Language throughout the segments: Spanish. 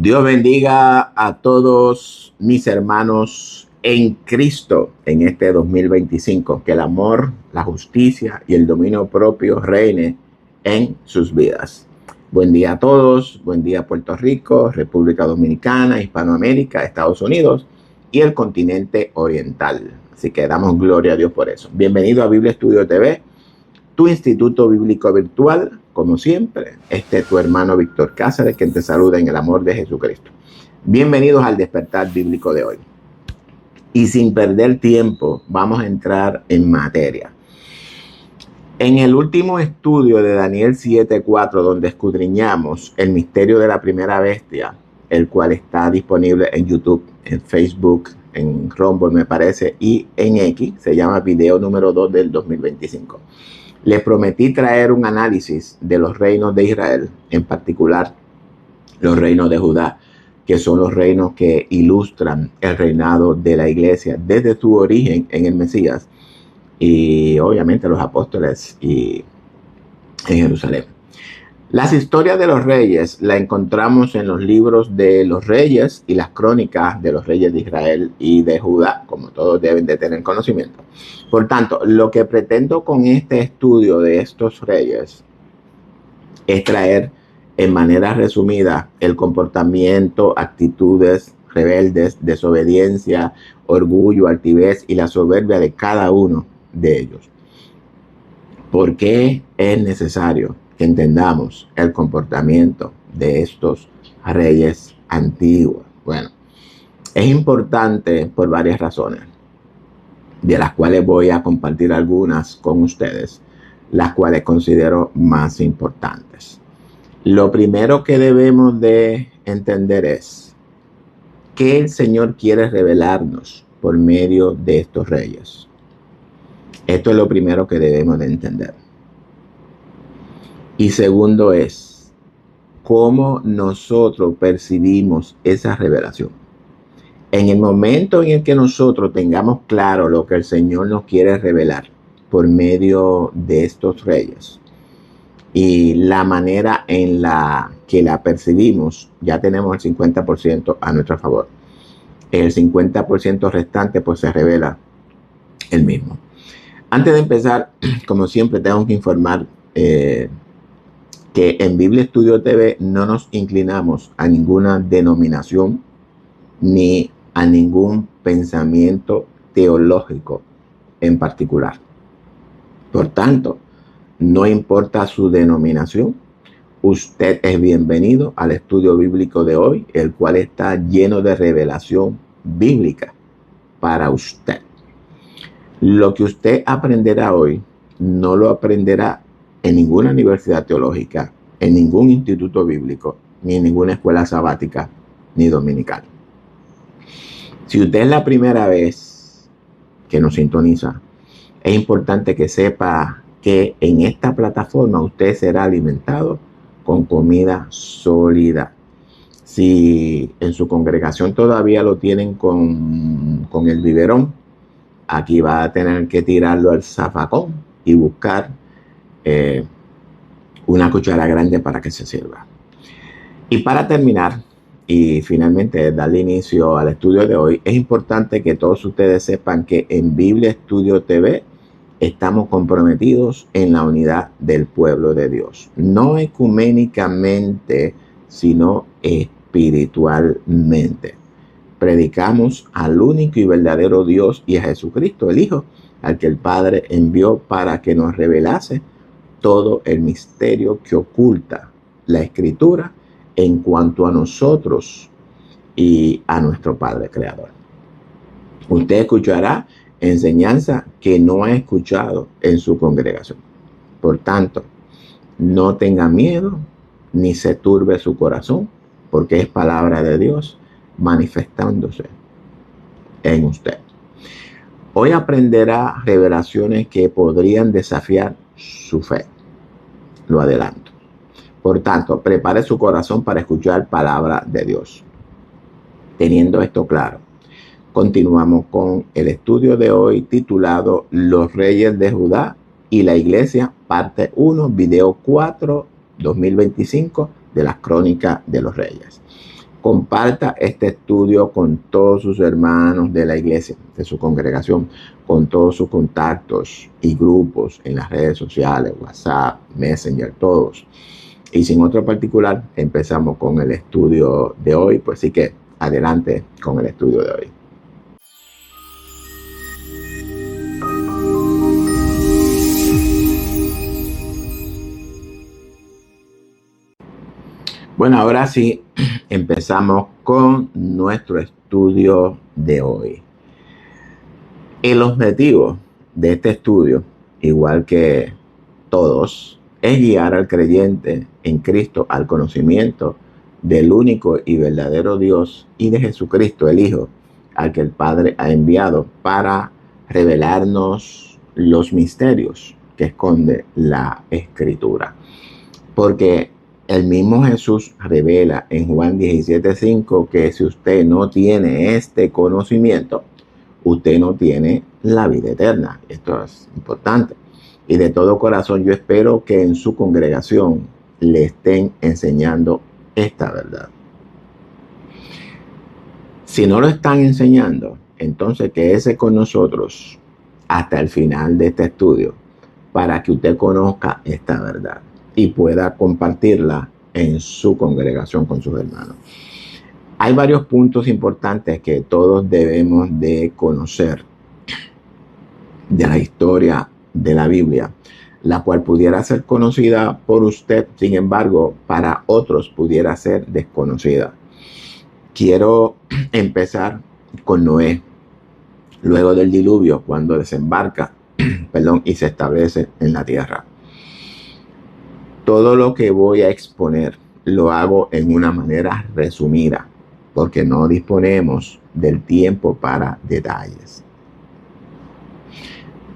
Dios bendiga a todos mis hermanos en Cristo en este 2025. Que el amor, la justicia y el dominio propio reine en sus vidas. Buen día a todos. Buen día Puerto Rico, República Dominicana, Hispanoamérica, Estados Unidos y el continente oriental. Así que damos gloria a Dios por eso. Bienvenido a Biblia Estudio TV, tu instituto bíblico virtual. Como siempre, este es tu hermano Víctor Cáceres, quien te saluda en el amor de Jesucristo. Bienvenidos al despertar bíblico de hoy. Y sin perder tiempo, vamos a entrar en materia. En el último estudio de Daniel 7:4, donde escudriñamos el misterio de la primera bestia, el cual está disponible en YouTube, en Facebook, en Rumble, me parece, y en X, se llama video número 2 del 2025. Les prometí traer un análisis de los reinos de Israel, en particular los reinos de Judá, que son los reinos que ilustran el reinado de la iglesia desde su origen en el Mesías y obviamente los apóstoles y en Jerusalén. Las historias de los reyes la encontramos en los libros de los reyes y las crónicas de los reyes de Israel y de Judá, como todos deben de tener conocimiento. Por tanto, lo que pretendo con este estudio de estos reyes es traer en manera resumida el comportamiento, actitudes rebeldes, desobediencia, orgullo, altivez y la soberbia de cada uno de ellos. ¿Por qué es necesario que entendamos el comportamiento de estos reyes antiguos? Bueno, es importante por varias razones, de las cuales voy a compartir algunas con ustedes, las cuales considero más importantes. Lo primero que debemos de entender es que el Señor quiere revelarnos por medio de estos reyes. Esto es lo primero que debemos de entender. Y segundo es cómo nosotros percibimos esa revelación. En el momento en el que nosotros tengamos claro lo que el Señor nos quiere revelar por medio de estos reyes y la manera en la que la percibimos, ya tenemos el 50% a nuestro favor. El 50% restante pues se revela el mismo. Antes de empezar, como siempre, tengo que informar que en Biblia Estudio TV no nos inclinamos a ninguna denominación ni a ningún pensamiento teológico en particular. Por tanto, no importa su denominación, usted es bienvenido al estudio bíblico de hoy, el cual está lleno de revelación bíblica para usted. Lo que usted aprenderá hoy no lo aprenderá en ninguna universidad teológica, en ningún instituto bíblico, ni en ninguna escuela sabática, ni dominical. Si usted es la primera vez que nos sintoniza, es importante que sepa que en esta plataforma usted será alimentado con comida sólida. Si en su congregación todavía lo tienen con el biberón, aquí va a tener que tirarlo al zafacón y buscar una cuchara grande para que se sirva. Y para terminar, y finalmente darle inicio al estudio de hoy, es importante que todos ustedes sepan que en Biblia Estudio TV estamos comprometidos en la unidad del pueblo de Dios. No ecuménicamente, sino espiritualmente. Predicamos al único y verdadero Dios y a Jesucristo, el Hijo, al que el Padre envió para que nos revelase todo el misterio que oculta la Escritura en cuanto a nosotros y a nuestro Padre Creador. Usted escuchará enseñanza que no ha escuchado en su congregación. Por tanto, no tenga miedo ni se turbe su corazón, porque es palabra de Dios manifestándose en usted. Hoy aprenderá revelaciones que podrían desafiar su fe. Lo adelanto. Por tanto, prepare su corazón para escuchar palabra de Dios. Teniendo esto claro, continuamos con el estudio de hoy titulado Los Reyes de Judá y la Iglesia, parte 1, video 4, 2025 de las Crónicas de los Reyes. Comparta este estudio con todos sus hermanos de la iglesia, de su congregación, con todos sus contactos y grupos en las redes sociales, WhatsApp, Messenger, todos. Y sin otro particular, empezamos con el estudio de hoy. Pues sí que adelante con el estudio de hoy. Bueno, ahora sí, empezamos con nuestro estudio de hoy. El objetivo de este estudio, igual que todos, es guiar al creyente en Cristo al conocimiento del único y verdadero Dios y de Jesucristo, el Hijo, al que el Padre ha enviado para revelarnos los misterios que esconde la Escritura. Porque el mismo Jesús revela en Juan 17:5 que si usted no tiene este conocimiento, usted no tiene la vida eterna. Esto es importante. Y de todo corazón yo espero que en su congregación le estén enseñando esta verdad. Si no lo están enseñando, entonces quédese con nosotros hasta el final de este estudio para que usted conozca esta verdad y pueda compartirla en su congregación con sus hermanos. Hay varios puntos importantes que todos debemos de conocer de la historia de la Biblia, la cual pudiera ser conocida por usted, sin embargo, para otros pudiera ser desconocida. Quiero empezar con Noé, luego del diluvio, cuando desembarca, y se establece en la tierra. Todo lo que voy a exponer lo hago en una manera resumida, porque no disponemos del tiempo para detalles.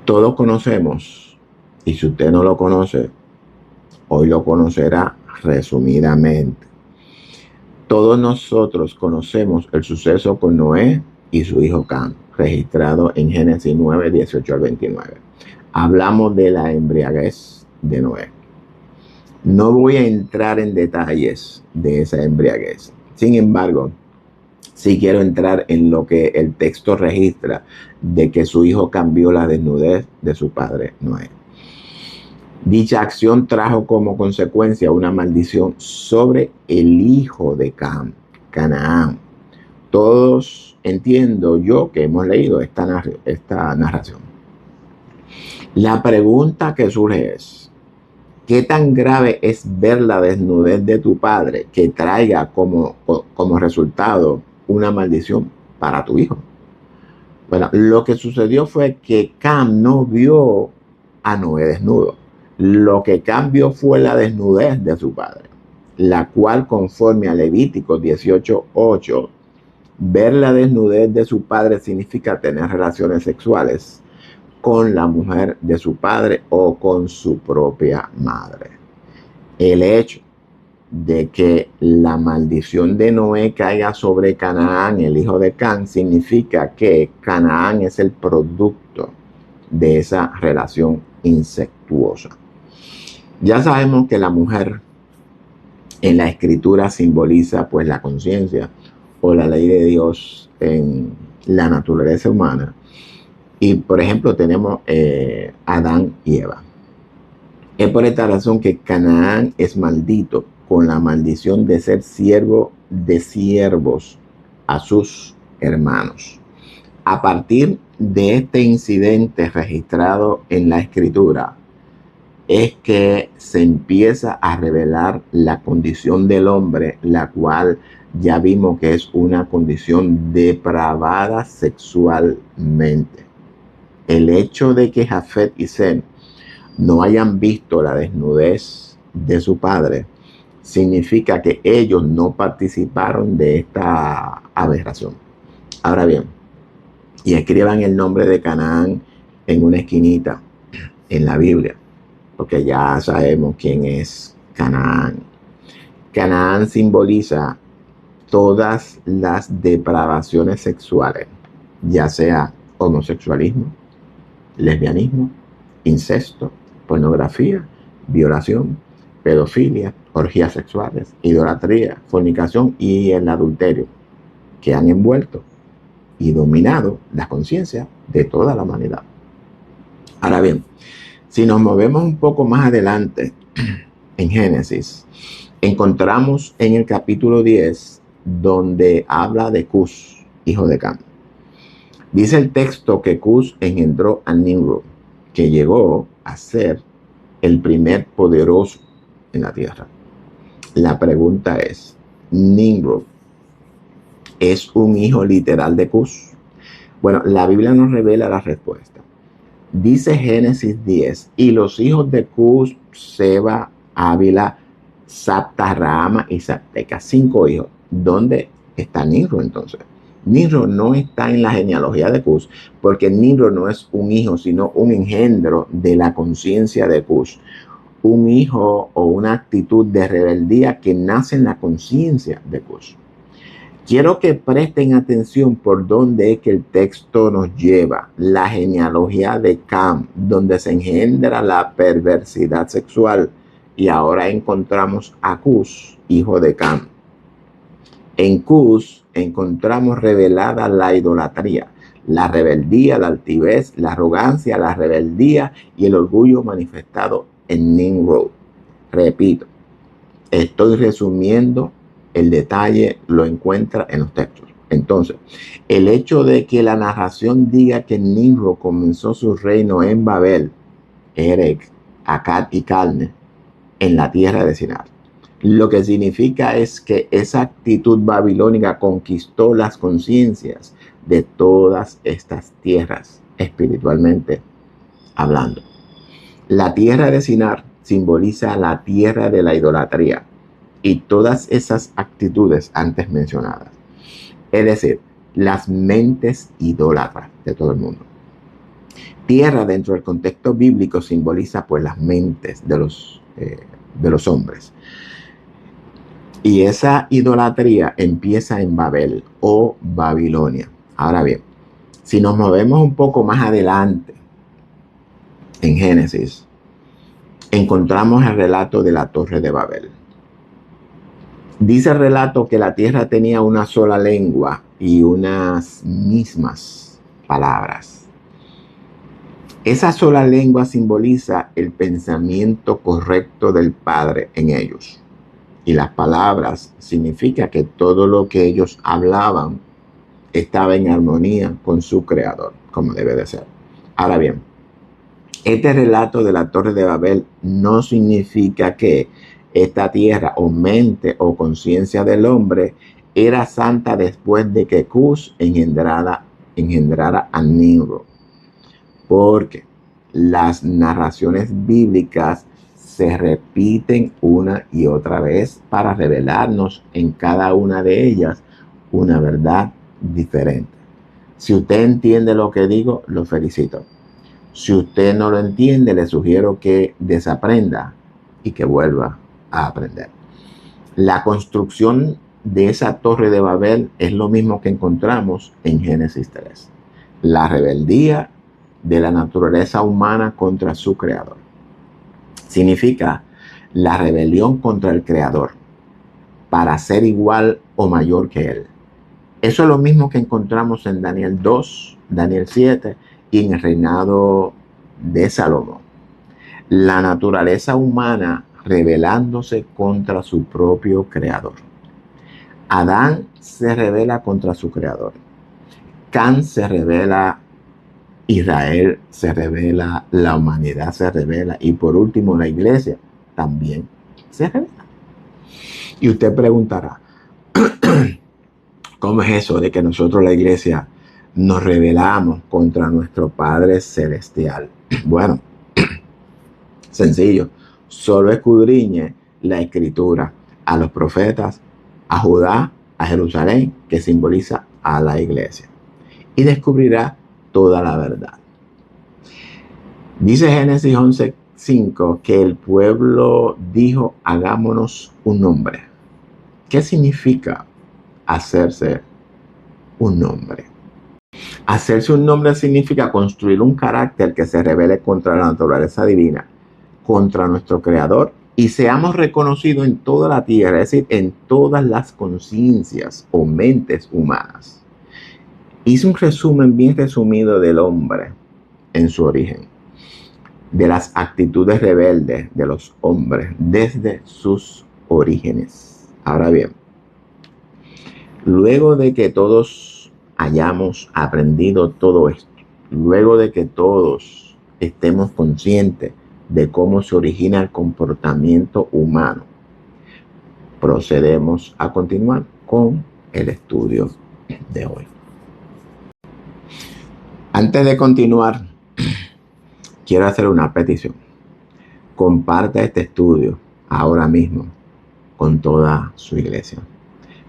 Todos conocemos, y si usted no lo conoce, hoy lo conocerá resumidamente. Todos nosotros conocemos el suceso con Noé y su hijo Cam, registrado en Génesis 9, 18 al 29. Hablamos de la embriaguez de Noé. No voy a entrar en detalles de esa embriaguez. Sin embargo, sí quiero entrar en lo que el texto registra de que su hijo cambió la desnudez de su padre Noé. Dicha acción trajo como consecuencia una maldición sobre el hijo de Cam, Canaán. Todos entiendo yo que hemos leído esta narración. La pregunta que surge es: ¿qué tan grave es ver la desnudez de tu padre que traiga como resultado una maldición para tu hijo? Bueno, lo que sucedió fue que Cam no vio a Noé desnudo. Lo que cambió fue la desnudez de su padre, la cual, conforme a Levítico 18:8, ver la desnudez de su padre significa tener relaciones sexuales con la mujer de su padre o con su propia madre. El hecho de que la maldición de Noé caiga sobre Canaán, el hijo de Cam, significa que Canaán es el producto de esa relación incestuosa. Ya sabemos que la mujer en la escritura simboliza pues la conciencia o la ley de Dios en la naturaleza humana. Y por ejemplo tenemos Adán y Eva. Es por esta razón que Canaán es maldito con la maldición de ser siervo de siervos a sus hermanos. A partir de este incidente registrado en la escritura, es que se empieza a revelar la condición del hombre, la cual ya vimos que es una condición depravada sexualmente. El hecho de que Jafet y Sem no hayan visto la desnudez de su padre significa que ellos no participaron de esta aberración. Ahora bien, y escriban el nombre de Canaán en una esquinita en la Biblia, porque ya sabemos quién es Canaán. Canaán simboliza todas las depravaciones sexuales, ya sea homosexualismo, lesbianismo, incesto, pornografía, violación, pedofilia, orgías sexuales, idolatría, fornicación y el adulterio, que han envuelto y dominado la conciencia de toda la humanidad. Ahora bien, si nos movemos un poco más adelante en Génesis, encontramos en el capítulo 10 donde habla de Cus, hijo de Cam. Dice el texto que Cus engendró a Nimrod, que llegó a ser el primer poderoso en la tierra. La pregunta es, ¿Nimrod es un hijo literal de Cus? Bueno, la Biblia nos revela la respuesta. Dice Génesis 10, y los hijos de Cus, Seba, Ávila, Sapta, Rama y Sapteca, 5 hijos. ¿Dónde está Nimrod entonces? Nimrod no está en la genealogía de Cus, porque Nimrod no es un hijo, sino un engendro de la conciencia de Cus. Un hijo o una actitud de rebeldía que nace en la conciencia de Cus. Quiero que presten atención por dónde es que el texto nos lleva. La genealogía de Cam, donde se engendra la perversidad sexual. Y ahora encontramos a Cus, hijo de Cam. En Cus encontramos revelada la idolatría, la rebeldía, la altivez, la arrogancia, la rebeldía y el orgullo manifestado en Nimrod. Repito, estoy resumiendo. El detalle lo encuentra en los textos. Entonces, el hecho de que la narración diga que Nimrod comenzó su reino en Babel, Erech, Akkad y Calne, en la tierra de Sinar, lo que significa es que esa actitud babilónica conquistó las conciencias de todas estas tierras, espiritualmente hablando. La tierra de Sinar simboliza la tierra de la idolatría y todas esas actitudes antes mencionadas. Es decir, las mentes idólatras de todo el mundo. Tierra dentro del contexto bíblico simboliza pues las mentes de los hombres. Y esa idolatría empieza en Babel o Babilonia. Ahora bien, si nos movemos un poco más adelante en Génesis, encontramos el relato de la Torre de Babel. Dice el relato que la tierra tenía una sola lengua y unas mismas palabras. Esa sola lengua simboliza el pensamiento correcto del Padre en ellos. Y las palabras significa que todo lo que ellos hablaban estaba en armonía con su creador, como debe de ser. Ahora bien, este relato de la Torre de Babel no significa que esta tierra o mente o conciencia del hombre era santa después de que Cus engendrara a Nimrod. Porque las narraciones bíblicas se repiten una y otra vez para revelarnos en cada una de ellas una verdad diferente. Si usted entiende lo que digo, lo felicito. Si usted no lo entiende, le sugiero que desaprenda y que vuelva a aprender. La construcción de esa torre de Babel es lo mismo que encontramos en Génesis 3. La rebeldía de la naturaleza humana contra su creador. Significa la rebelión contra el creador para ser igual o mayor que él. Eso es lo mismo que encontramos en Daniel 2, Daniel 7 y en el reinado de Salomón. La naturaleza humana rebelándose contra su propio creador. Adán se rebela contra su creador. Can se rebela, Israel se rebela, la humanidad se rebela y por último la iglesia también se rebela. Y usted preguntará, ¿cómo es eso de que nosotros la iglesia nos rebelamos contra nuestro Padre Celestial? Bueno, sencillo, solo escudriñe la escritura a los profetas, a Judá, a Jerusalén, que simboliza a la iglesia, y descubrirá toda la verdad. Dice Génesis 11:5 que el pueblo dijo, hagámonos un nombre. ¿Qué significa hacerse un nombre? Hacerse un nombre significa construir un carácter que se rebele contra la naturaleza divina, contra nuestro creador y seamos reconocidos en toda la tierra, es decir, en todas las conciencias o mentes humanas. Hice un resumen bien resumido del hombre en su origen, de las actitudes rebeldes de los hombres desde sus orígenes. Ahora bien, luego de que todos hayamos aprendido todo esto, luego de que todos estemos conscientes de cómo se origina el comportamiento humano, procedemos a continuar con el estudio de hoy. Antes de continuar, quiero hacer una petición. Comparte este estudio ahora mismo con toda su iglesia,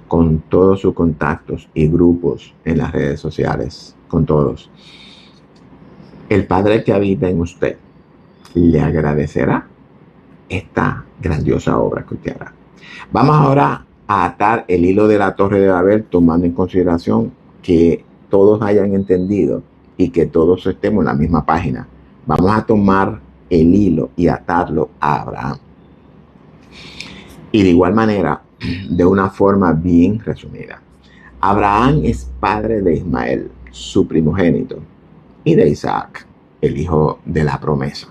con todos sus contactos y grupos en las redes sociales, con todos. El Padre que habita en usted le agradecerá esta grandiosa obra que usted hará. Vamos ahora a atar el hilo de la Torre de Babel, tomando en consideración que todos hayan entendido y que todos estemos en la misma página. Vamos a tomar el hilo y atarlo a Abraham. Y de igual manera, de una forma bien resumida. Abraham es padre de Ismael, su primogénito, y de Isaac, el hijo de la promesa.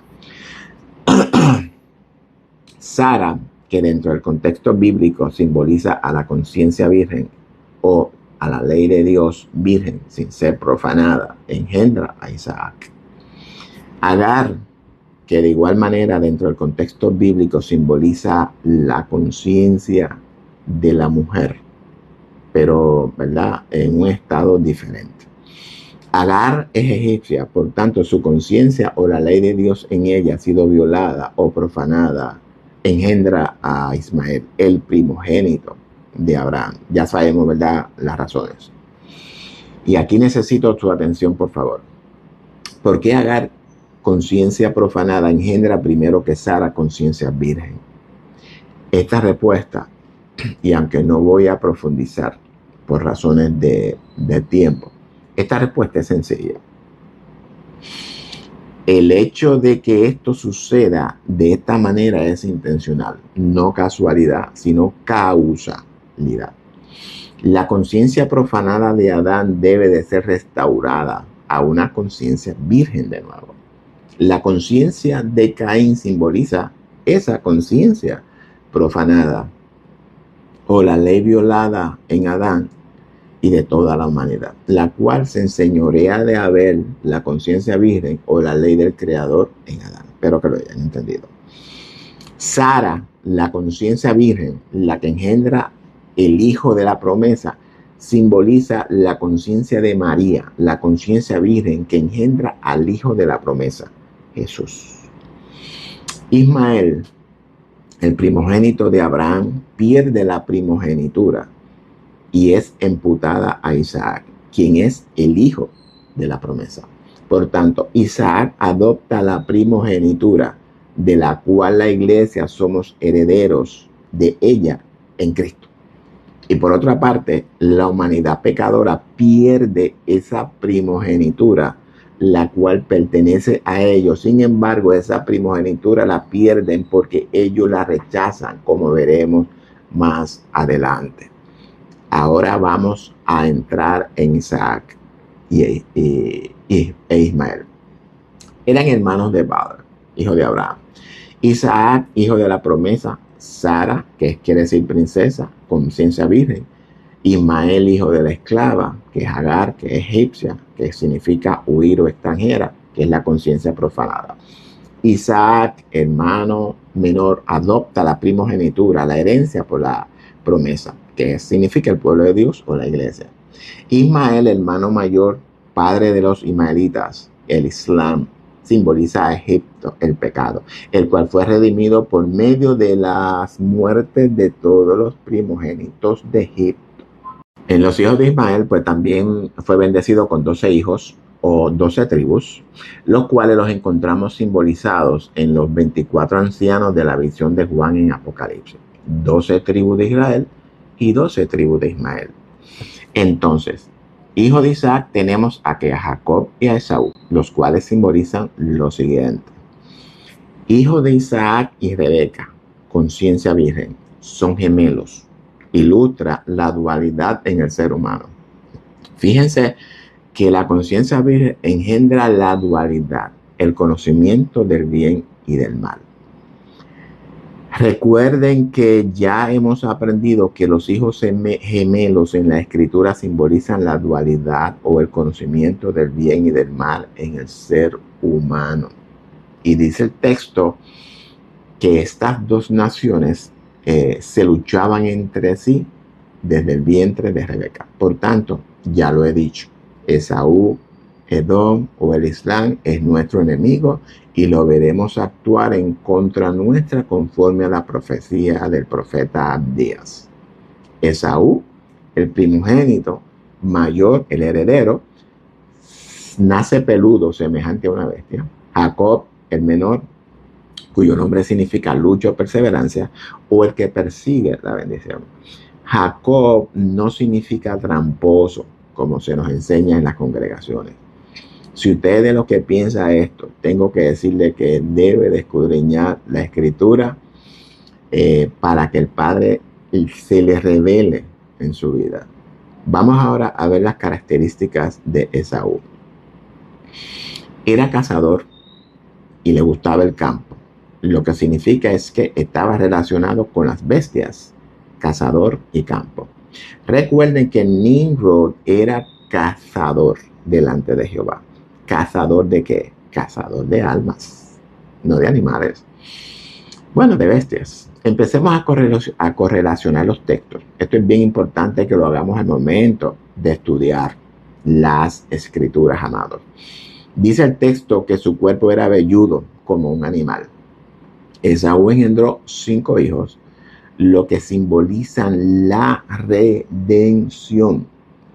Sara, que dentro del contexto bíblico simboliza a la conciencia virgen o a la ley de Dios virgen sin ser profanada, engendra a Isaac. Agar, que de igual manera dentro del contexto bíblico simboliza la conciencia de la mujer, pero ¿verdad?, en un estado diferente. Agar es egipcia, por tanto su conciencia o la ley de Dios en ella ha sido violada o profanada, engendra a Ismael, el primogénito de Abraham. Ya sabemos, ¿verdad?, las razones. Y aquí necesito tu atención, por favor. ¿Por qué Agar, conciencia profanada, engendra primero que Sara, conciencia virgen? Esta respuesta, y aunque no voy a profundizar por razones de tiempo, esta respuesta es sencilla. El hecho de que esto suceda de esta manera es intencional, no casualidad, sino causalidad. La conciencia profanada de Adán debe de ser restaurada a una conciencia virgen de nuevo. La conciencia de Caín simboliza esa conciencia profanada o la ley violada en Adán y de toda la humanidad, la cual se enseñorea de Abel, la conciencia virgen o la ley del creador en Adán. Espero que lo hayan entendido. Sara, la conciencia virgen, la que engendra el hijo de la promesa, simboliza la conciencia de María, la conciencia virgen que engendra al hijo de la promesa, Jesús. Ismael, el primogénito de Abraham, pierde la primogenitura y es imputada a Isaac, quien es el hijo de la promesa. Por tanto, Isaac adopta la primogenitura, de la cual la iglesia somos herederos de ella en Cristo. Y por otra parte, la humanidad pecadora pierde esa primogenitura, la cual pertenece a ellos. Sin embargo, esa primogenitura la pierden porque ellos la rechazan, como veremos más adelante. Ahora vamos a entrar en Isaac e Ismael. Eran hermanos de padre, hijo de Abraham. Isaac, hijo de la promesa. Sara, que quiere decir princesa, conciencia virgen. Ismael, hijo de la esclava, que es Agar, que es egipcia, que significa huir o extranjera, que es la conciencia profanada. Isaac, hermano menor, adopta la primogenitura, la herencia por la promesa, que significa el pueblo de Dios o la iglesia. Ismael, hermano mayor, padre de los ismaelitas, el Islam, simboliza a Egipto, el pecado, el cual fue redimido por medio de las muertes de todos los primogénitos de Egipto. En los hijos de Ismael, pues también fue bendecido con 12 hijos o 12 tribus, los cuales los encontramos simbolizados en los 24 ancianos de la visión de Juan en Apocalipsis. 12 tribus de Israel y 12 tribus de Ismael. Entonces, hijo de Isaac tenemos a Jacob y a Esaú, los cuales simbolizan lo siguiente. Hijo de Isaac y Rebeca, conciencia virgen son gemelos. Ilustra la dualidad en el ser humano. Fíjense que la conciencia virgen engendra la dualidad, el conocimiento del bien y del mal. Recuerden que ya hemos aprendido que los hijos gemelos en la escritura simbolizan la dualidad o el conocimiento del bien y del mal en el ser humano. Y dice el texto que estas dos naciones se luchaban entre sí desde el vientre de Rebeca. Por tanto, ya lo he dicho, Esaú, Edom o el Islam es nuestro enemigo y lo veremos actuar en contra nuestra conforme a la profecía del profeta Abdías. Esaú, el primogénito mayor, el heredero, nace peludo, semejante a una bestia. Jacob, el menor, cuyo nombre significa lucha o perseverancia, o el que persigue la bendición. Jacob no significa tramposo, como se nos enseña en las congregaciones. Si usted es de los que piensa esto, tengo que decirle que debe de escudriñar la escritura para que el Padre se le revele en su vida. Vamos ahora a ver las características de Esaú. Era cazador y le gustaba el campo. Lo que significa es que estaba relacionado con las bestias, cazador y campo. Recuerden que Nimrod era cazador delante de Jehová. ¿Cazador de qué? Cazador de almas, no de animales. Bueno, de bestias. Empecemos a correlacionar los textos. Esto es bien importante que lo hagamos al momento de estudiar las escrituras, amados. Dice el texto que su cuerpo era velludo como un animal. Esaú engendró 5 hijos, lo que simbolizan la redención.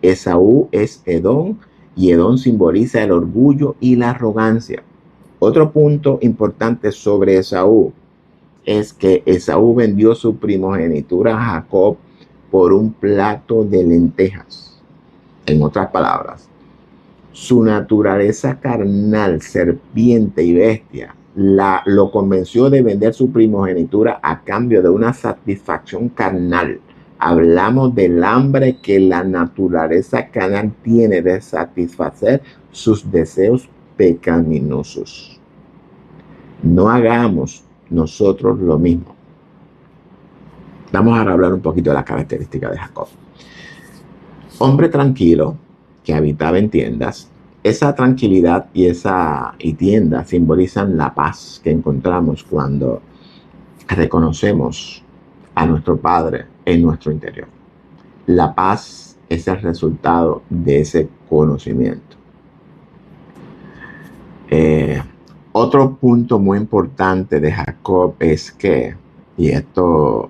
Esaú es Edom y Edom simboliza el orgullo y la arrogancia. Otro punto importante sobre Esaú es que Esaú vendió su primogenitura a Jacob por un plato de lentejas. En otras palabras, su naturaleza carnal, serpiente y bestia, lo convenció de vender su primogenitura a cambio de una satisfacción carnal. Hablamos del hambre que la naturaleza carnal tiene de satisfacer sus deseos pecaminosos. No hagamos nosotros lo mismo. Vamos a hablar un poquito de las características de Jacob. Hombre tranquilo que habitaba en tiendas. Esa tranquilidad y tienda simbolizan la paz que encontramos cuando reconocemos a nuestro Padre en nuestro interior. La paz es el resultado de ese conocimiento. Otro punto muy importante de Jacob es que, y esto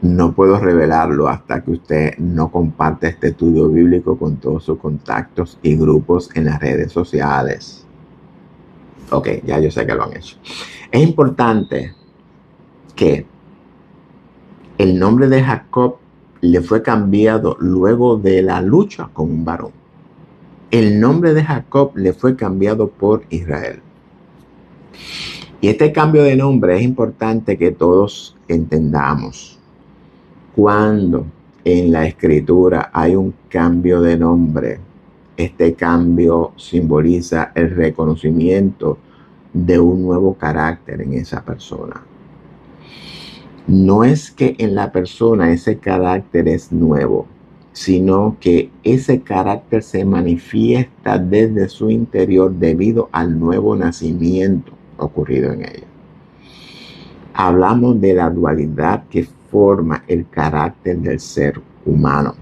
no puedo revelarlo hasta que usted no comparte este estudio bíblico con todos sus contactos y grupos en las redes sociales. Ok, ya yo sé que lo han hecho. Es importante que el nombre de Jacob le fue cambiado luego de la lucha con un varón. El nombre de Jacob le fue cambiado por Israel. Y este cambio de nombre es importante que todos entendamos. Cuando en la escritura hay un cambio de nombre, este cambio simboliza el reconocimiento de un nuevo carácter en esa persona. No es que en la persona ese carácter es nuevo, sino que ese carácter se manifiesta desde su interior debido al nuevo nacimiento ocurrido en ella. Hablamos de la dualidad que forma el carácter del ser humano.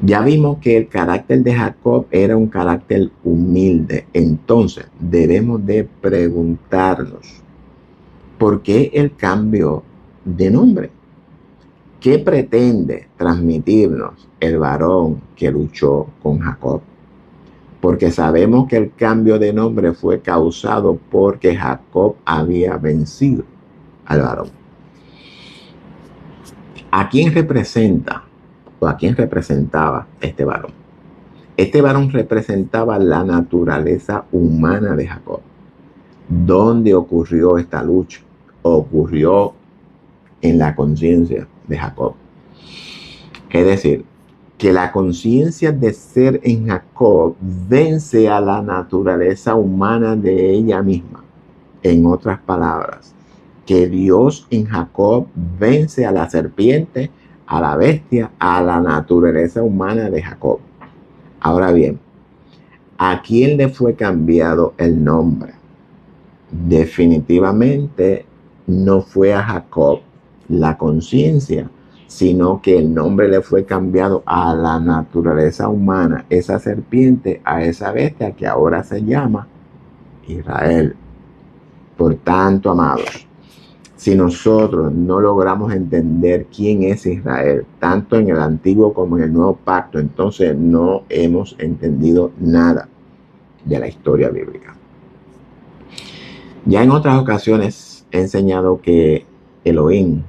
Ya vimos que el carácter de Jacob era un carácter humilde. Entonces debemos de preguntarnos, ¿por qué el cambio de nombre? ¿Qué pretende transmitirnos el varón que luchó con Jacob? Porque sabemos que el cambio de nombre fue causado porque Jacob había vencido al varón. ¿A quién representa o a quién representaba este varón? Este varón representaba la naturaleza humana de Jacob. ¿Dónde ocurrió esta lucha? ocurrió en la conciencia de Jacob. Es decir, que la conciencia de ser en Jacob vence a la naturaleza humana de ella misma. En otras palabras, que Dios en Jacob vence a la serpiente, a la bestia, a la naturaleza humana de Jacob. Ahora bien, ¿a quién le fue cambiado el nombre? Definitivamente no fue a Jacob la conciencia, sino que el nombre le fue cambiado a la naturaleza humana, esa serpiente, a esa bestia que ahora se llama Israel. Por tanto, amados, si nosotros no logramos entender quién es Israel, tanto en el Antiguo como en el Nuevo Pacto, entonces no hemos entendido nada de la historia bíblica. Ya en otras ocasiones he enseñado que Elohim,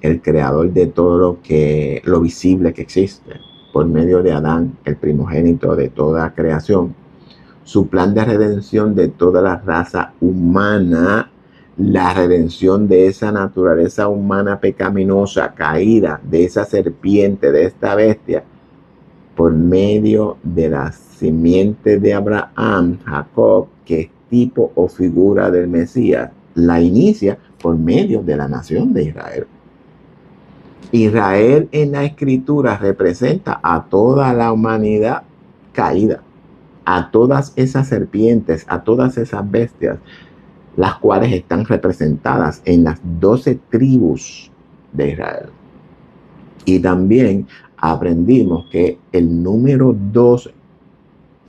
el creador de todo lo visible que existe, por medio de Adán, el primogénito de toda creación, su plan de redención de toda la raza humana, la redención de esa naturaleza humana pecaminosa, caída, de esa serpiente, de esta bestia, por medio de la simiente de Abraham, Jacob, que es tipo o figura del Mesías, la inicia por medio de la nación de Israel. Israel en la escritura representa a toda la humanidad caída, a todas esas serpientes, a todas esas bestias, las cuales están representadas en las 12 tribus de Israel. Y también aprendimos que el número 12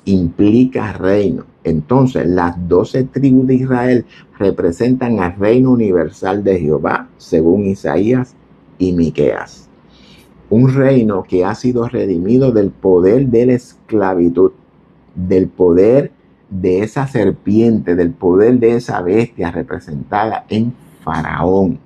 implica reino. Entonces, las 12 tribus de Israel representan al reino universal de Jehová, según Isaías y Miqueas. Un reino que ha sido redimido del poder de la esclavitud, del poder de esa serpiente, del poder de esa bestia representada en Faraón.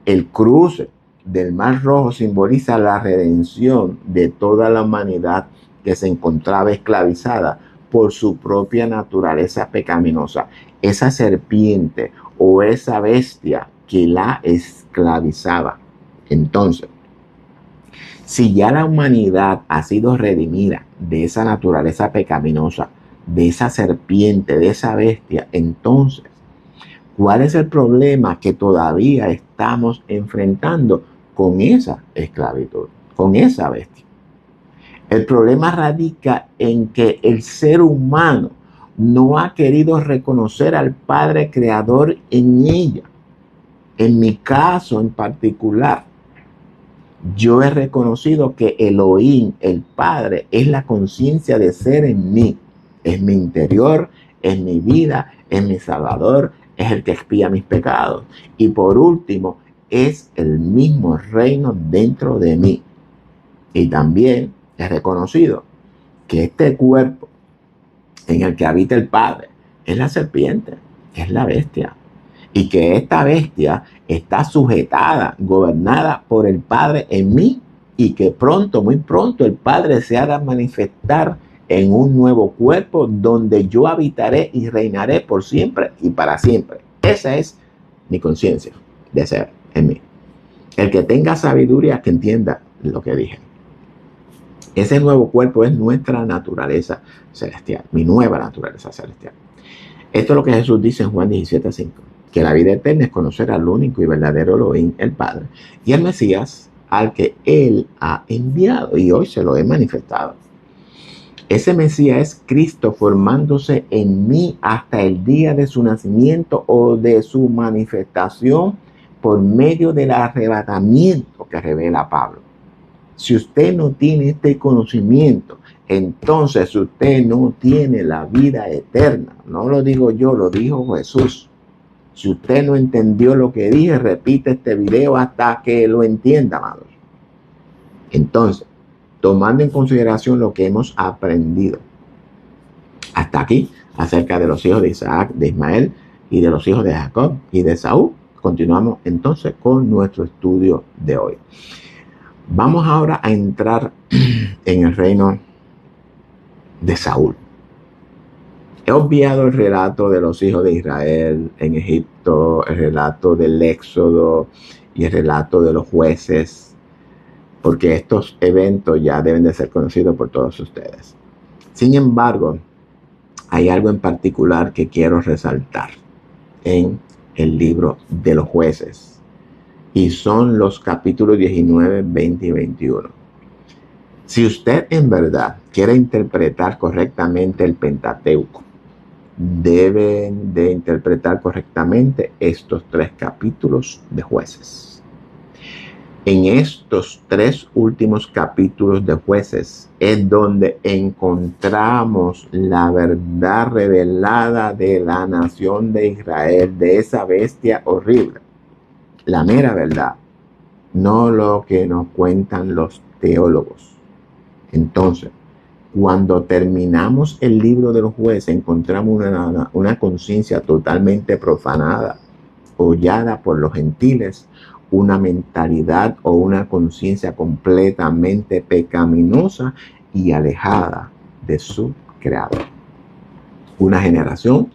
El cruce del Mar Rojo simboliza la redención de toda la humanidad que se encontraba esclavizada por su propia naturaleza pecaminosa. Esa serpiente o esa bestia que la esclavizaba. Entonces, si ya la humanidad ha sido redimida de esa naturaleza pecaminosa, de esa serpiente, de esa bestia, entonces, ¿cuál es el problema que todavía estamos enfrentando con esa esclavitud, con esa bestia? El problema radica en que el ser humano no ha querido reconocer al Padre Creador en ella. En mi caso en particular, yo he reconocido que Elohim, el Padre, es la conciencia de ser en mí. Es mi interior, es mi vida, es mi Salvador, es el que expía mis pecados. Y por último, es el mismo reino dentro de mí. Y también he reconocido que este cuerpo en el que habita el Padre es la serpiente, es la bestia. Y que esta bestia está sujetada, gobernada por el Padre en mí, y que pronto, muy pronto, el Padre se ha de manifestar en un nuevo cuerpo donde yo habitaré y reinaré por siempre y para siempre. Esa es mi conciencia de ser en mí. El que tenga sabiduría, que entienda lo que dije. Ese nuevo cuerpo es nuestra naturaleza celestial, mi nueva naturaleza celestial. Esto es lo que Jesús dice en Juan 17:5. Que la vida eterna es conocer al único y verdadero Elohim, el Padre, y al Mesías, al que Él ha enviado, y hoy se lo he manifestado. Ese Mesías es Cristo formándose en mí hasta el día de su nacimiento o de su manifestación por medio del arrebatamiento que revela Pablo. Si usted no tiene este conocimiento, entonces usted no tiene la vida eterna. No lo digo yo, lo dijo Jesús. Si usted no entendió lo que dije, repite este video hasta que lo entienda, amados. Entonces, tomando en consideración lo que hemos aprendido hasta aquí acerca de los hijos de Isaac, de Ismael y de los hijos de Jacob y de Saúl, continuamos entonces con nuestro estudio de hoy. Vamos ahora a entrar en el reino de Saúl. He obviado el relato de los hijos de Israel en Egipto, el relato del Éxodo y el relato de los jueces, porque estos eventos ya deben de ser conocidos por todos ustedes. Sin embargo, hay algo en particular que quiero resaltar en el libro de los jueces, y son los capítulos 19, 20 y 21. Si usted en verdad quiere interpretar correctamente el Pentateuco, deben de interpretar correctamente estos 3 capítulos de jueces. En estos 3 últimos capítulos de jueces es donde encontramos la verdad revelada de la nación de Israel, de esa bestia horrible. La mera verdad, no lo que nos cuentan los teólogos. Entonces, cuando terminamos el libro de los jueces, encontramos una conciencia totalmente profanada, hollada por los gentiles, una mentalidad o una conciencia completamente pecaminosa y alejada de su creador. Una generación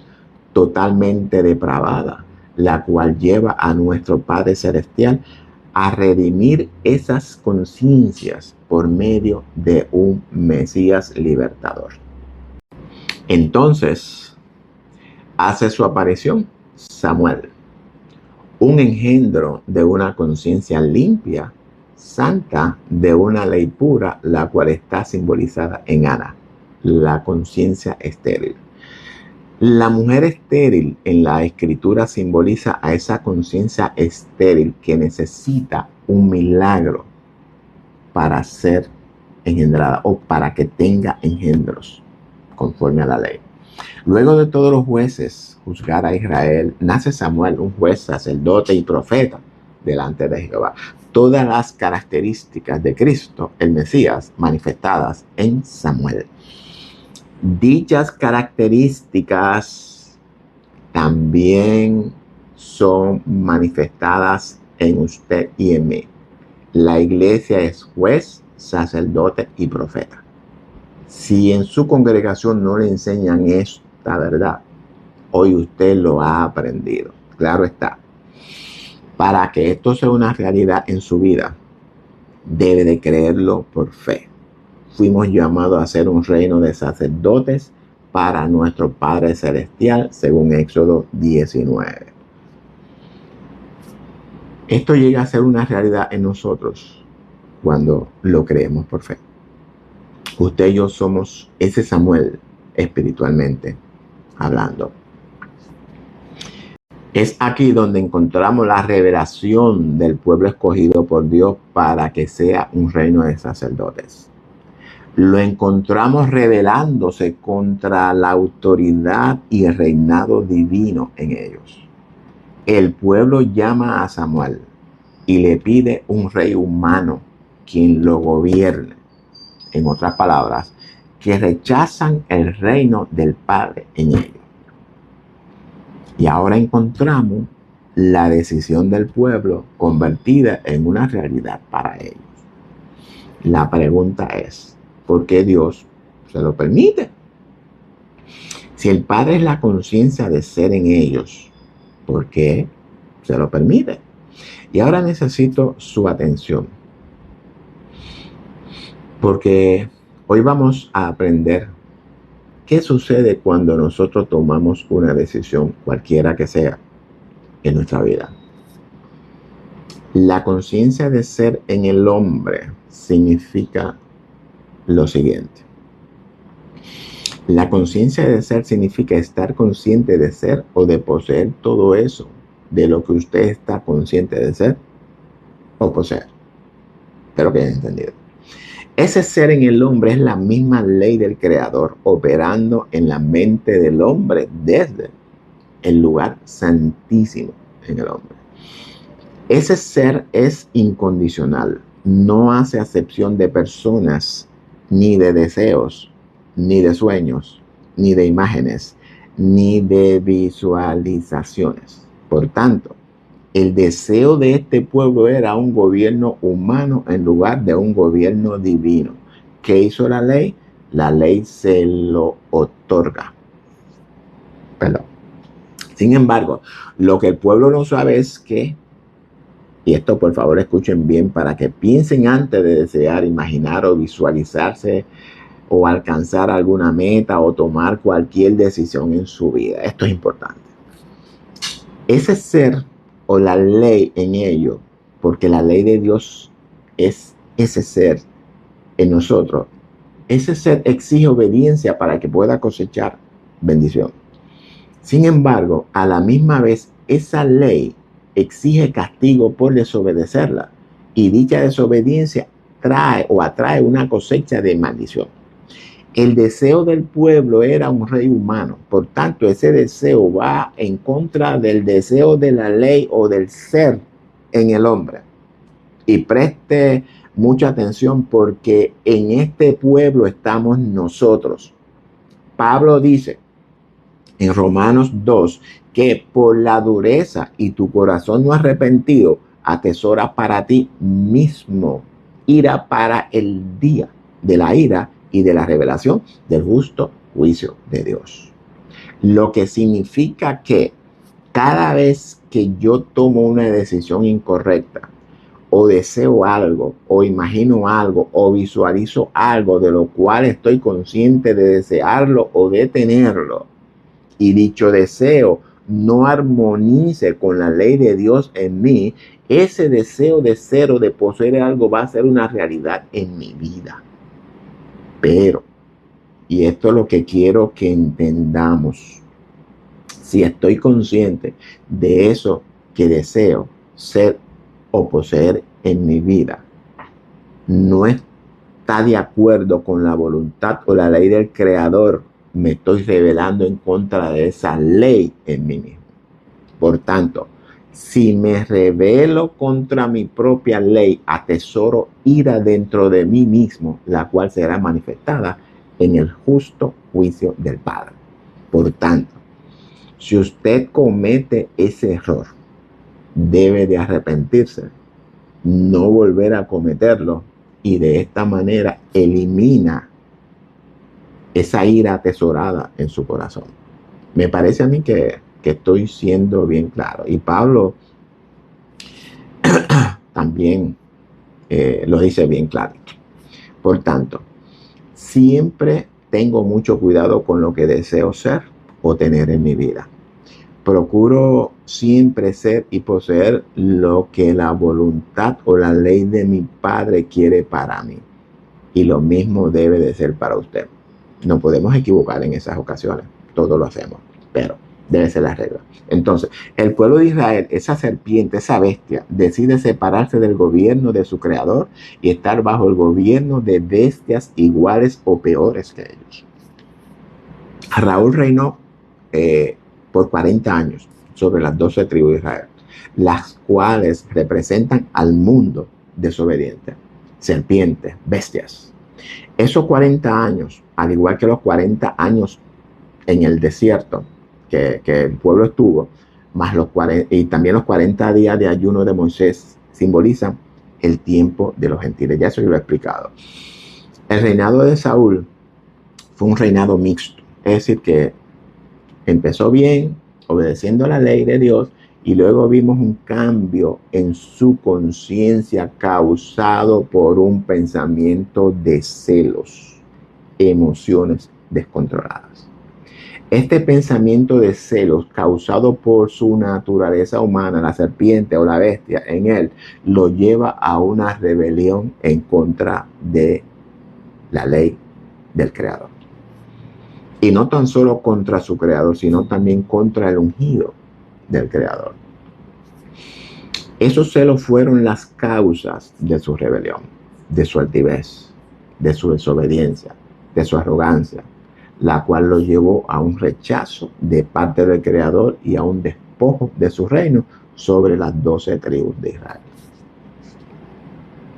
totalmente depravada, la cual lleva a nuestro Padre Celestial a redimir esas conciencias por medio de un Mesías libertador. Entonces, hace su aparición Samuel, un engendro de una conciencia limpia, santa, de una ley pura, la cual está simbolizada en Ana, la conciencia estéril. La mujer estéril en la escritura simboliza a esa conciencia estéril que necesita un milagro para ser engendrada o para que tenga engendros conforme a la ley. Luego de todos los jueces juzgar a Israel, nace Samuel, un juez, sacerdote y profeta delante de Jehová. Todas las características de Cristo, el Mesías, manifestadas en Samuel. Dichas características también son manifestadas en usted y en mí. La iglesia es juez, sacerdote y profeta. Si en su congregación no le enseñan esta verdad, hoy usted lo ha aprendido. Claro está. Para que esto sea una realidad en su vida, debe de creerlo por fe. Fuimos llamados a ser un reino de sacerdotes para nuestro Padre Celestial, según Éxodo 19. Esto llega a ser una realidad en nosotros cuando lo creemos por fe. Usted y yo somos ese Samuel espiritualmente hablando. Es aquí donde encontramos la revelación del pueblo escogido por Dios para que sea un reino de sacerdotes. Lo encontramos rebelándose contra la autoridad y el reinado divino en ellos. El pueblo llama a Samuel y le pide un rey humano quien lo gobierne. En otras palabras, que rechazan el reino del Padre en ellos. Y ahora encontramos la decisión del pueblo convertida en una realidad para ellos. La pregunta es, ¿por qué Dios se lo permite? Si el Padre es la conciencia de ser en ellos, ¿por qué se lo permite? Y ahora necesito su atención, porque hoy vamos a aprender qué sucede cuando nosotros tomamos una decisión, cualquiera que sea, en nuestra vida. La conciencia de ser en el hombre significa lo siguiente. La conciencia de ser significa estar consciente de ser o de poseer todo eso de lo que usted está consciente de ser o poseer. Espero que hayan entendido. Ese ser en el hombre es la misma ley del Creador operando en la mente del hombre desde el lugar santísimo en el hombre. Ese ser es incondicional, no hace acepción de personas, ni de deseos, ni de sueños, ni de imágenes, ni de visualizaciones. Por tanto, el deseo de este pueblo era un gobierno humano en lugar de un gobierno divino. ¿Qué hizo la ley? La ley se lo otorga. Sin embargo, lo que el pueblo no sabe es que, y esto por favor escuchen bien para que piensen antes de desear, imaginar o visualizarse o alcanzar alguna meta o tomar cualquier decisión en su vida. Esto es importante. Ese ser o la ley en ello, porque la ley de Dios es ese ser en nosotros, ese ser exige obediencia para que pueda cosechar bendición. Sin embargo, a la misma vez, esa ley exige castigo por desobedecerla, y dicha desobediencia trae o atrae una cosecha de maldición. El deseo del pueblo era un rey humano, por tanto ese deseo va en contra del deseo de la ley o del ser en el hombre. Y preste mucha atención porque en este pueblo estamos nosotros. Pablo dice en Romanos 2 que por la dureza y tu corazón no arrepentido, atesora para ti mismo ira para el día de la ira y de la revelación del justo juicio de Dios. Lo que significa que cada vez que yo tomo una decisión incorrecta, o deseo algo, o imagino algo, o visualizo algo de lo cual estoy consciente de desearlo o de tenerlo, y dicho deseo no armonice con la ley de Dios en mí, ese deseo de ser o de poseer algo va a ser una realidad en mi vida. Pero, y esto es lo que quiero que entendamos, si estoy consciente de eso que deseo ser o poseer en mi vida, no está de acuerdo con la voluntad o la ley del Creador, me estoy rebelando en contra de esa ley en mí mismo. Por tanto, si me rebelo contra mi propia ley, atesoro ira dentro de mí mismo, la cual será manifestada en el justo juicio del Padre. Por tanto, si usted comete ese error, debe de arrepentirse, no volver a cometerlo, y de esta manera elimina esa ira atesorada en su corazón. Me parece a mí que estoy siendo bien claro. Y Pablo también lo dice bien claro. Por tanto, siempre tengo mucho cuidado con lo que deseo ser o tener en mi vida. Procuro siempre ser y poseer lo que la voluntad o la ley de mi Padre quiere para mí. Y lo mismo debe de ser para usted. No podemos equivocar en esas ocasiones. Todos lo hacemos, pero debe ser la regla. Entonces, el pueblo de Israel, esa serpiente, esa bestia, decide separarse del gobierno de su creador y estar bajo el gobierno de bestias iguales o peores que ellos. Raúl reinó por 40 años sobre las 12 tribus de Israel, las cuales representan al mundo desobediente, serpientes, bestias. Esos 40 años, al igual que los 40 años en el desierto que el pueblo estuvo, más los 40, y también los 40 días de ayuno de Moisés, simbolizan el tiempo de los gentiles. Ya eso yo lo he explicado. El reinado de Saúl fue un reinado mixto, es decir, que empezó bien, obedeciendo a la ley de Dios, y luego vimos un cambio en su conciencia causado por un pensamiento de celos, emociones descontroladas. Este pensamiento de celos causado por su naturaleza humana, la serpiente o la bestia en él, lo lleva a una rebelión en contra de la ley del Creador. Y no tan solo contra su Creador, sino también contra el ungido del Creador. Esos celos fueron las causas de su rebelión, de su altivez, de su desobediencia, de su arrogancia, la cual lo llevó a un rechazo de parte del Creador y a un despojo de su reino sobre las 12 tribus de Israel.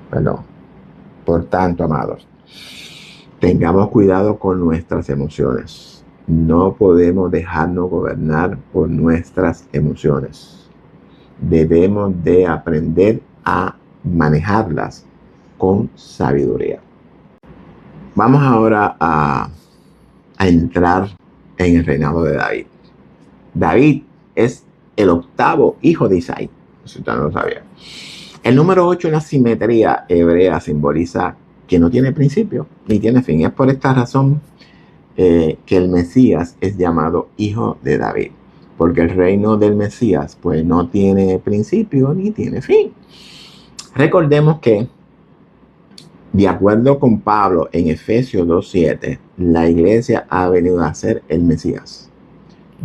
Perdón. Por tanto, amados, tengamos cuidado con nuestras emociones. No podemos dejarnos gobernar por nuestras emociones. Debemos de aprender a manejarlas con sabiduría. Vamos ahora a entrar en el reinado de David. David es el octavo hijo de Isaí, si usted no lo sabía. El número 8 en la simetría hebrea simboliza que no tiene principio ni tiene fin. Es por esta razón que el Mesías es llamado hijo de David, porque el reino del Mesías pues no tiene principio ni tiene fin. Recordemos que, de acuerdo con Pablo en Efesios 2:7, la iglesia ha venido a ser el Mesías.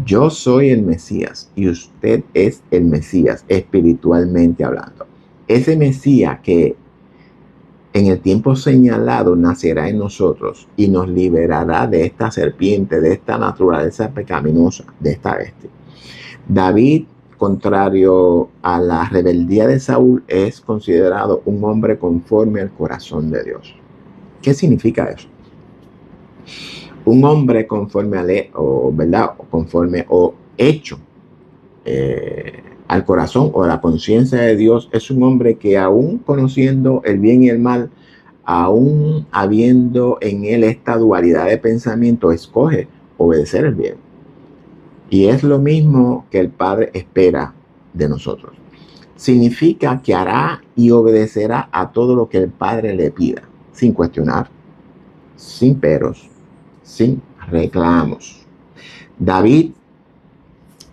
Yo soy el Mesías y usted es el Mesías, espiritualmente hablando. Ese Mesías que en el tiempo señalado nacerá en nosotros y nos liberará de esta serpiente, de esta naturaleza pecaminosa, de esta bestia. David, contrario a la rebeldía de Saúl, es considerado un hombre conforme al corazón de Dios. ¿Qué significa eso? Un hombre conforme ¿verdad? Conforme o hecho al corazón o a la conciencia de Dios es un hombre que, aún conociendo el bien y el mal, aún habiendo en él esta dualidad de pensamiento, escoge obedecer el bien. Y es lo mismo que el Padre espera de nosotros. Significa que hará y obedecerá a todo lo que el Padre le pida, sin cuestionar, sin peros, sin reclamos. David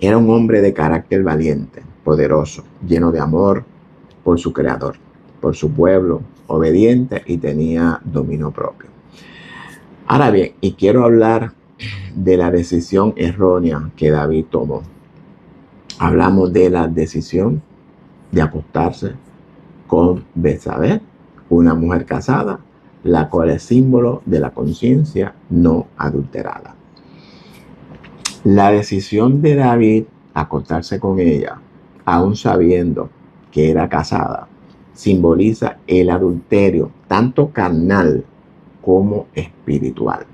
era un hombre de carácter valiente, poderoso, lleno de amor por su creador, por su pueblo, obediente, y tenía dominio propio. Ahora bien, y quiero hablar de la decisión errónea que David tomó. Hablamos de la decisión de acostarse con Betsabé, una mujer casada, la cual es símbolo de la conciencia no adulterada. La decisión de David acostarse con ella, aún sabiendo que era casada, simboliza el adulterio, tanto carnal como espiritual.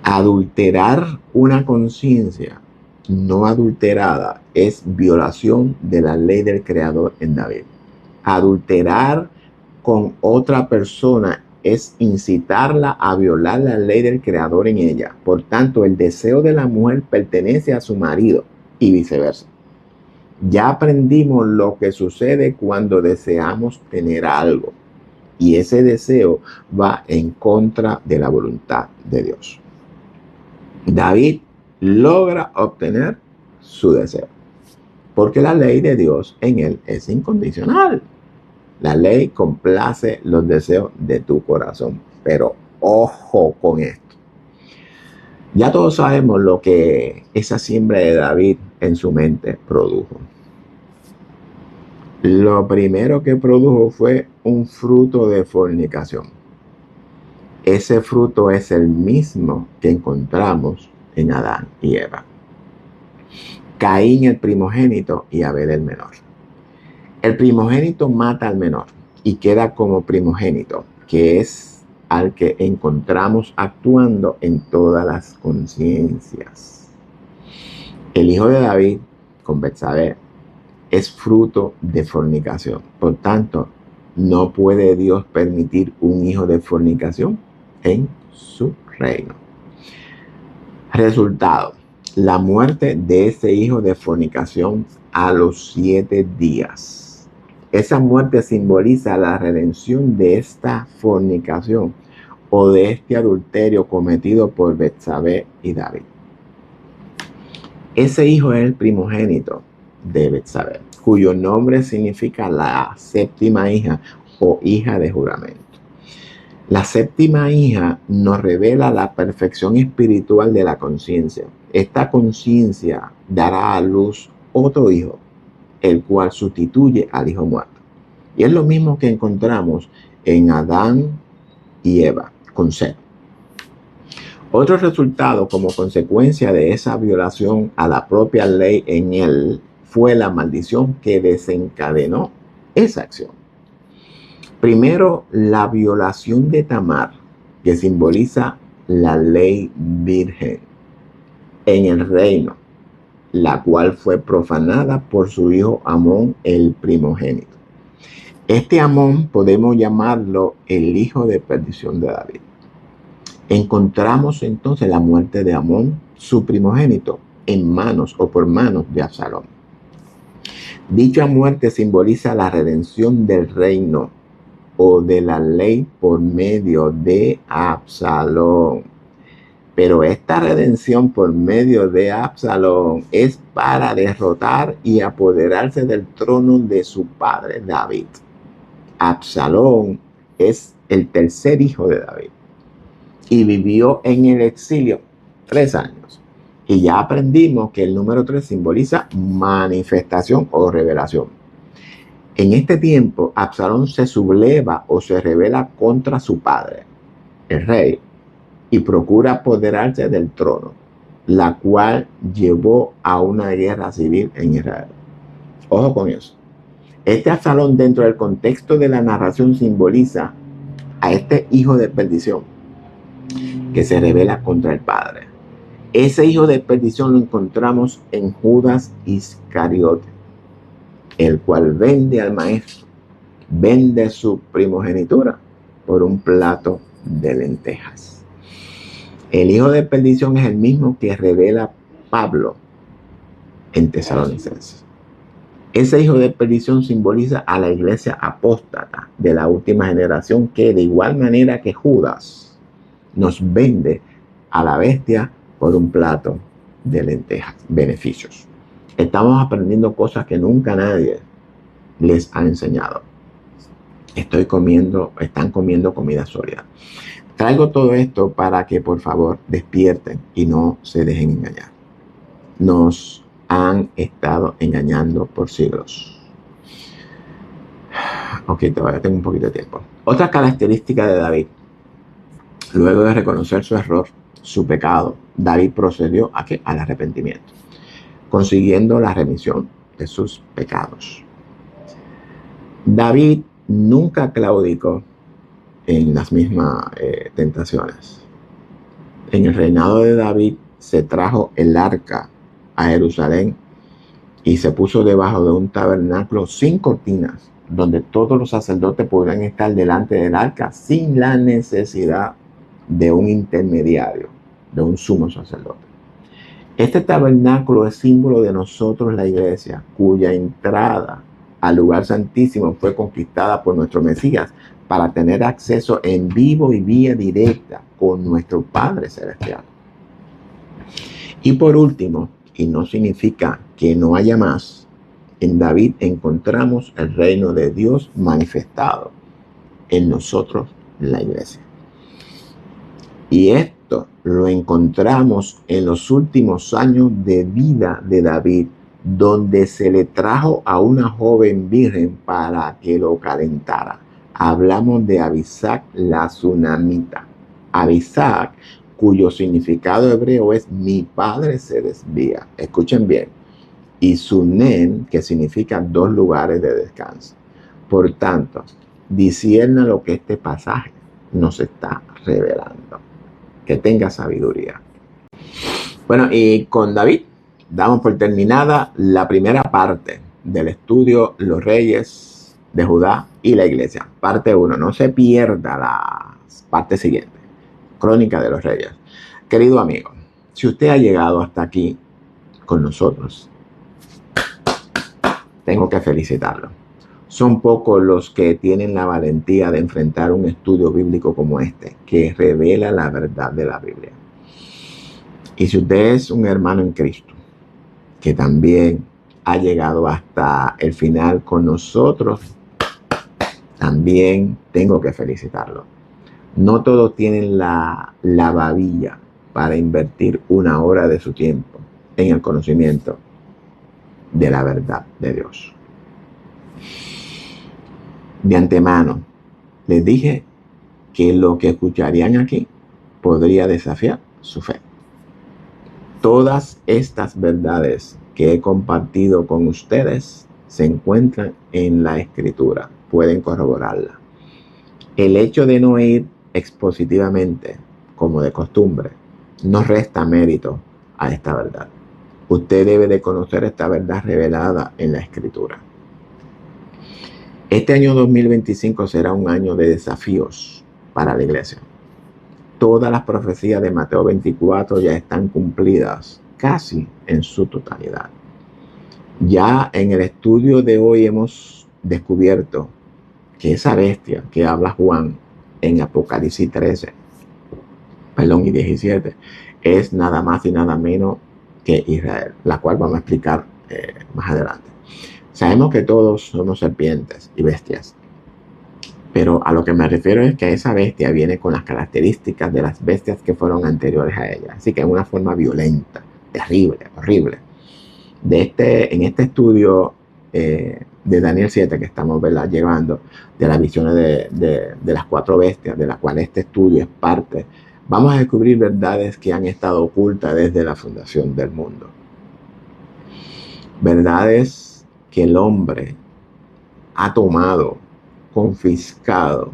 Adulterar una conciencia no adulterada es violación de la ley del Creador en David. Adulterar con otra persona es incitarla a violar la ley del Creador en ella. Por tanto, el deseo de la mujer pertenece a su marido y viceversa. Ya aprendimos lo que sucede cuando deseamos tener algo, y ese deseo va en contra de la voluntad de Dios. David logra obtener su deseo, porque la ley de Dios en él es incondicional. La ley complace los deseos de tu corazón, pero ojo con esto. Ya todos sabemos lo que esa siembra de David en su mente produjo. Lo primero que produjo fue un fruto de fornicación. Ese fruto es el mismo que encontramos en Adán y Eva. Caín el primogénito y Abel el menor. El primogénito mata al menor y queda como primogénito, que es al que encontramos actuando en todas las conciencias. El hijo de David con Betsabé es fruto de fornicación. Por tanto, no puede Dios permitir un hijo de fornicación en su reino. Resultado: la muerte de ese hijo de fornicación a los 7 días. Esa muerte simboliza la redención de esta fornicación o de este adulterio cometido por Betsabé y David. Ese hijo es el primogénito de Betsabé, cuyo nombre significa la séptima hija o hija de juramento. La séptima hija nos revela la perfección espiritual de la conciencia. Esta conciencia dará a luz otro hijo, el cual sustituye al hijo muerto. Y es lo mismo que encontramos en Adán y Eva con Set. Otro resultado como consecuencia de esa violación a la propia ley en él fue la maldición que desencadenó esa acción. Primero, la violación de Tamar, que simboliza la ley virgen en el reino, la cual fue profanada por su hijo Amón, el primogénito. Este Amón podemos llamarlo el hijo de perdición de David. Encontramos entonces la muerte de Amón, su primogénito, en manos o por manos de Absalón. Dicha muerte simboliza la redención del reino o de la ley por medio de Absalón. Pero esta redención por medio de Absalón es para derrotar y apoderarse del trono de su padre David. Absalón es el tercer hijo de David y vivió en el exilio 3 años. Y ya aprendimos que el número 3 simboliza manifestación o revelación. En este tiempo, Absalón se subleva o se rebela contra su padre, el rey, y procura apoderarse del trono, la cual llevó a una guerra civil en Israel. Ojo con eso. Este Absalón, dentro del contexto de la narración, simboliza a este hijo de perdición que se rebela contra el padre. Ese hijo de perdición lo encontramos en Judas Iscariote, el cual vende al maestro, vende su primogenitura por un plato de lentejas. El hijo de perdición es el mismo que revela Pablo en Tesalonicenses. Ese hijo de perdición simboliza a la iglesia apóstata de la última generación que, de igual manera que Judas, nos vende a la bestia por un plato de lentejas, beneficios. Estamos aprendiendo cosas que nunca nadie les ha enseñado. Están comiendo comida sólida. Traigo todo esto para que por favor despierten y no se dejen engañar. Nos han estado engañando por siglos. Ok, todavía tengo un poquito de tiempo. Otra característica de David. Luego de reconocer su error, su pecado, David procedió ¿a qué? Al arrepentimiento, consiguiendo la remisión de sus pecados. David nunca claudicó en las mismas tentaciones. En el reinado de David se trajo el arca a Jerusalén y se puso debajo de un tabernáculo sin cortinas, donde todos los sacerdotes podrían estar delante del arca sin la necesidad de un intermediario, de un sumo sacerdote. Este tabernáculo es símbolo de nosotros, la iglesia, cuya entrada al lugar santísimo fue conquistada por nuestro Mesías para tener acceso en vivo y vía directa con nuestro Padre Celestial. Y por último, y no significa que no haya más, en David encontramos el reino de Dios manifestado en nosotros, la iglesia. Y esto lo encontramos en los últimos años de vida de David, donde se le trajo a una joven virgen para que lo calentara. Hablamos de Abisag la Sunamita. Abisag, cuyo significado hebreo es mi padre se desvía. Escuchen bien. Y Sunem, que significa 2 lugares de descanso. Por tanto, discierna lo que este pasaje nos está revelando. Que tenga sabiduría. Bueno, y con David damos por terminada la primera parte del estudio Los Reyes de Judá y la Iglesia. Parte 1. No se pierda la parte siguiente. Crónica de los Reyes. Querido amigo, si usted ha llegado hasta aquí con nosotros, tengo que felicitarlo. Son pocos los que tienen la valentía de enfrentar un estudio bíblico como este, que revela la verdad de la Biblia. Y si usted es un hermano en Cristo, que también ha llegado hasta el final con nosotros, también tengo que felicitarlo. No todos tienen la babilla para invertir 1 hora de su tiempo en el conocimiento de la verdad de Dios. De antemano, les dije que lo que escucharían aquí podría desafiar su fe. Todas estas verdades que he compartido con ustedes se encuentran en la Escritura. Pueden corroborarla. El hecho de no ir expositivamente, como de costumbre, no resta mérito a esta verdad. Usted debe de conocer esta verdad revelada en la Escritura. Este año 2025 será un año de desafíos para la iglesia. Todas las profecías de Mateo 24 ya están cumplidas casi en su totalidad. Ya en el estudio de hoy hemos descubierto que esa bestia que habla Juan en Apocalipsis 13, y 17, es nada más y nada menos que Israel, la cual vamos a explicar más adelante. Sabemos que todos somos serpientes y bestias, pero a lo que me refiero es que esa bestia viene con las características de las bestias que fueron anteriores a ella, así que en una forma violenta, terrible, horrible. En este estudio de Daniel 7 que estamos llevando, de las visiones de las 4 bestias, de la cual este estudio es parte, vamos a descubrir verdades que han estado ocultas desde la fundación del mundo. Verdades que el hombre ha tomado, confiscado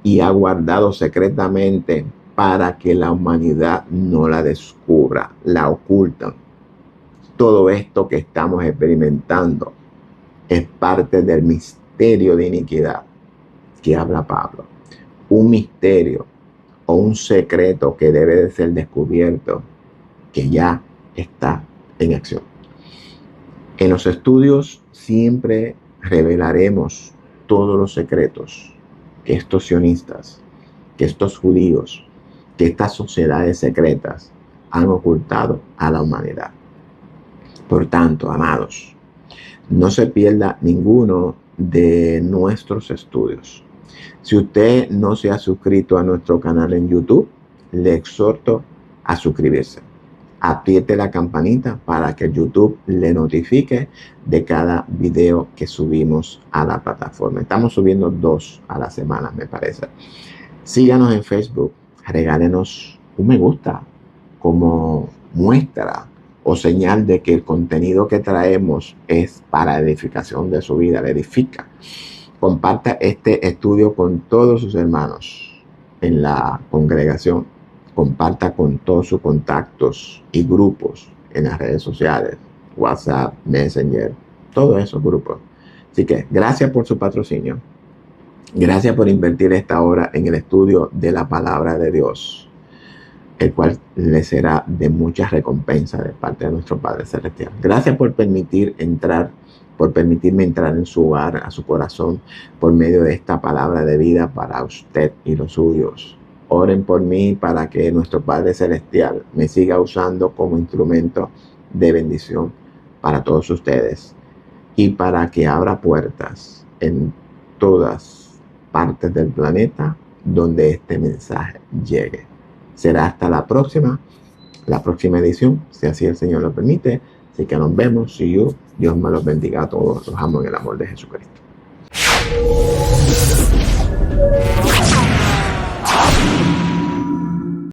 y ha guardado secretamente para que la humanidad no la descubra, la ocultan. Todo esto que estamos experimentando es parte del misterio de iniquidad que habla Pablo. Un misterio o un secreto que debe de ser descubierto, que ya está en acción. En los estudios siempre revelaremos todos los secretos que estos sionistas, que estos judíos, que estas sociedades secretas han ocultado a la humanidad. Por tanto, amados, no se pierda ninguno de nuestros estudios. Si usted no se ha suscrito a nuestro canal en YouTube, le exhorto a suscribirse. Apriete la campanita para que YouTube le notifique de cada video que subimos a la plataforma. Estamos subiendo 2 a la semana, me parece. Síganos en Facebook, regálenos un me gusta como muestra o señal de que el contenido que traemos es para edificación de su vida, le edifica. Comparta este estudio con todos sus hermanos en la congregación. Comparta con todos sus contactos y grupos en las redes sociales, WhatsApp, Messenger, todos esos grupos. Así que gracias por su patrocinio. Gracias por invertir esta hora en el estudio de la palabra de Dios, el cual le será de mucha recompensa de parte de nuestro Padre Celestial. Gracias por permitirme entrar en su hogar, a su corazón, por medio de esta palabra de vida para usted y los suyos. Oren por mí para que nuestro Padre Celestial me siga usando como instrumento de bendición para todos ustedes y para que abra puertas en todas partes del planeta donde este mensaje llegue. Será hasta la próxima edición, si así el Señor lo permite. Así que nos vemos. See you. Dios me los bendiga a todos. Los amo en el amor de Jesucristo.